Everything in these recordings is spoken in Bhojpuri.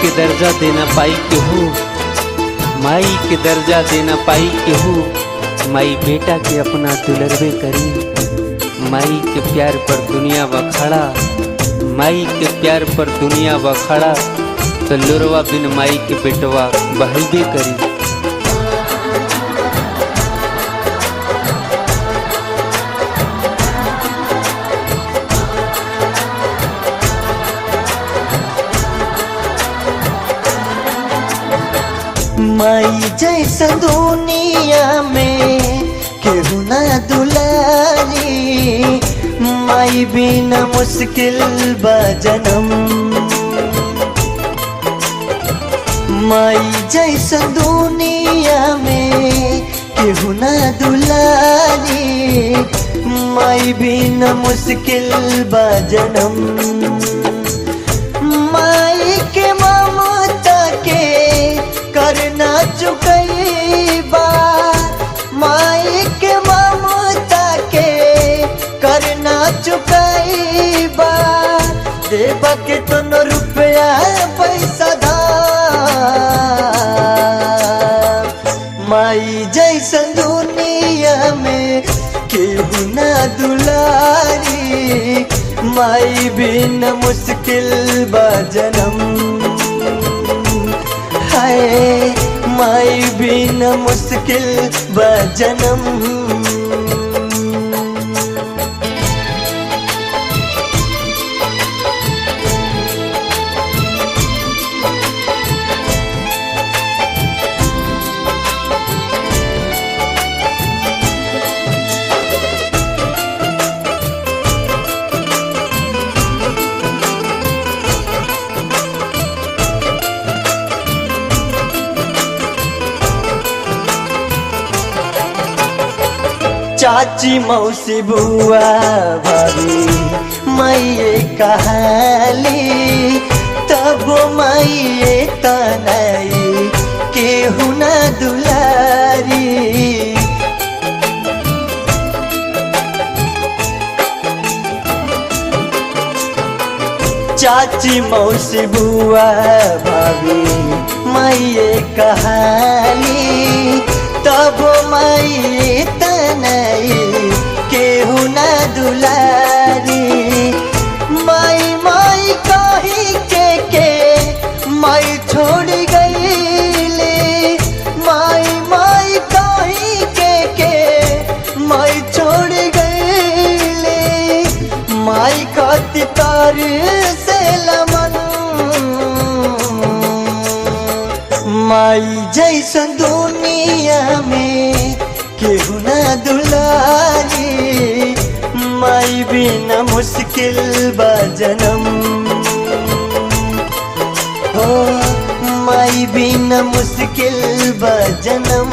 के दर्जा देना पाई केहू, माई के दर्जा देना पाई केहू, माई बेटा के अपना दुलरबे करी। माई के प्यार पर दुनिया बखड़ा, माई के प्यार पर दुनिया बखड़ा, तो लुरवा बिन माई के बेटवा बहलबे करी। माई जैसा दुनिया में केहू ना दुलारी, माई बिना मुश्किल बा जन्म। माई जैसा दुनिया में केहू ना दुलारी, माई बिना मुश्किल बा जन्म। माई के ममता के करना चुकैबा, माई के ममता के करना चुकैबा, देबा के तनो रुपया पैसा धार। माई जैसा दुनिया में केहू ना दुलारी, माई बिन मुश्किल बा जन्म। हाय माई बिन मुश्किल बा जन्म। चाची मौसी बुआ भाभी माइये कहाली, तब माइये तनाई केहू ना दुलारी। चाची मौसी बुआ भाभी माइये कहाली, तब माई तनाई केहू ना दुलारी। माई माई कही के माई छोड़ गईली, माई माई कही के माई छोड़ गईली। माई कति तार से लमन, माई जैसा दुनिया में केहू ना दुलारी, माई बिना मुश्किल बा जन्म। हो माई बिना मुश्किल बा जन्म।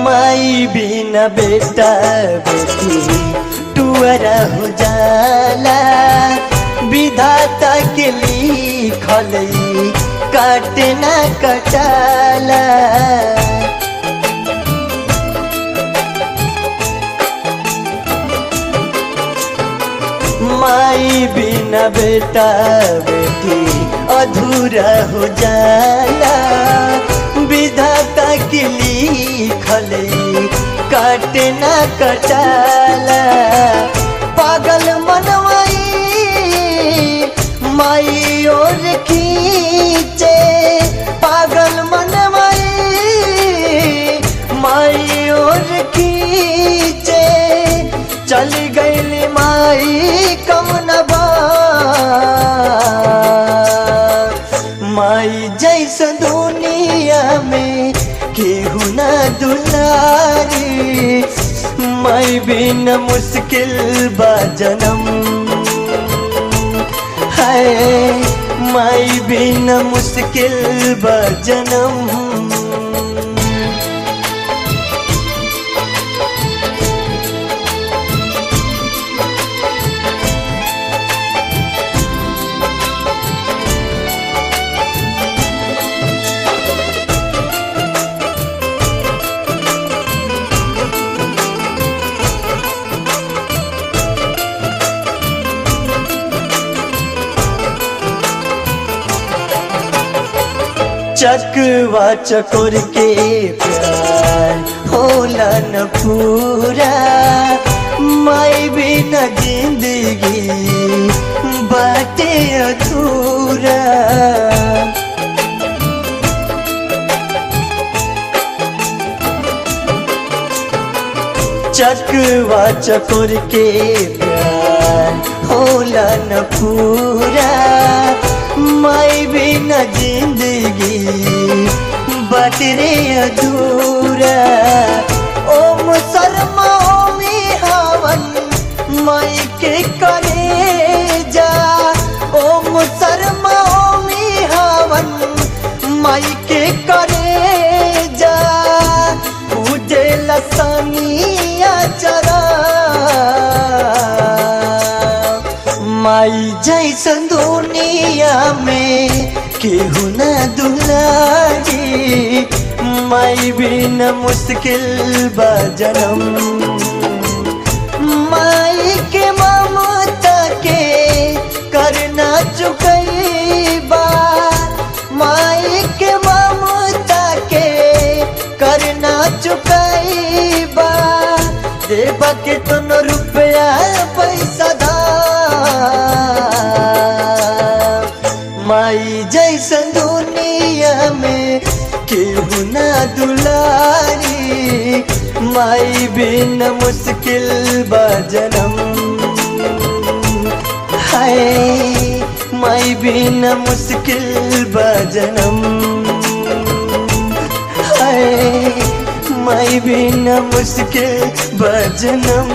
माई बिना बेटा बेटी टुअरा हो जाला, विधाता के लिखल काटे ना कटाला। माई बिना बेटा बेटी अधूरा हो जाला, विधाता के लिखल काटे ना कटाला। पागल मनवाई माई और खींचे, पागल मनवाई माई और खींचे। चल गई माई कम नबा, माई जैसा दुनिया बिन मुश्किल बा जनम। हाय माई बिन मुश्किल बा जनम। चकवा चकोर के प्यार होला न पूरा, माई बिना जिंदगी बाटे अधूरा। चकवा चकोर के प्यार होला न पूरा, माई बिना जिंदगी बटरे अधूरा। ओम शर्मा ओमी हवन माई के करे जा। ओम शर्मा ओमी हवन माई के करे जा। पूजे लसानिया चरा माई जैसन दुनिया में केहू न दुलारी। माई बिना मुश्किल बा जनम। माई के ममता के करना चुकैबा। माई के ममता के करना चुकैबा। देबा के तनो रुपया पैसा दा। माई जैसन दुनिया में केहू ना दुलारी। माई बिन मुश्किल बा जनम। हाय माई बिन मुश्किल बा जनम। हाय माई बिन मुश्किल बा जनम।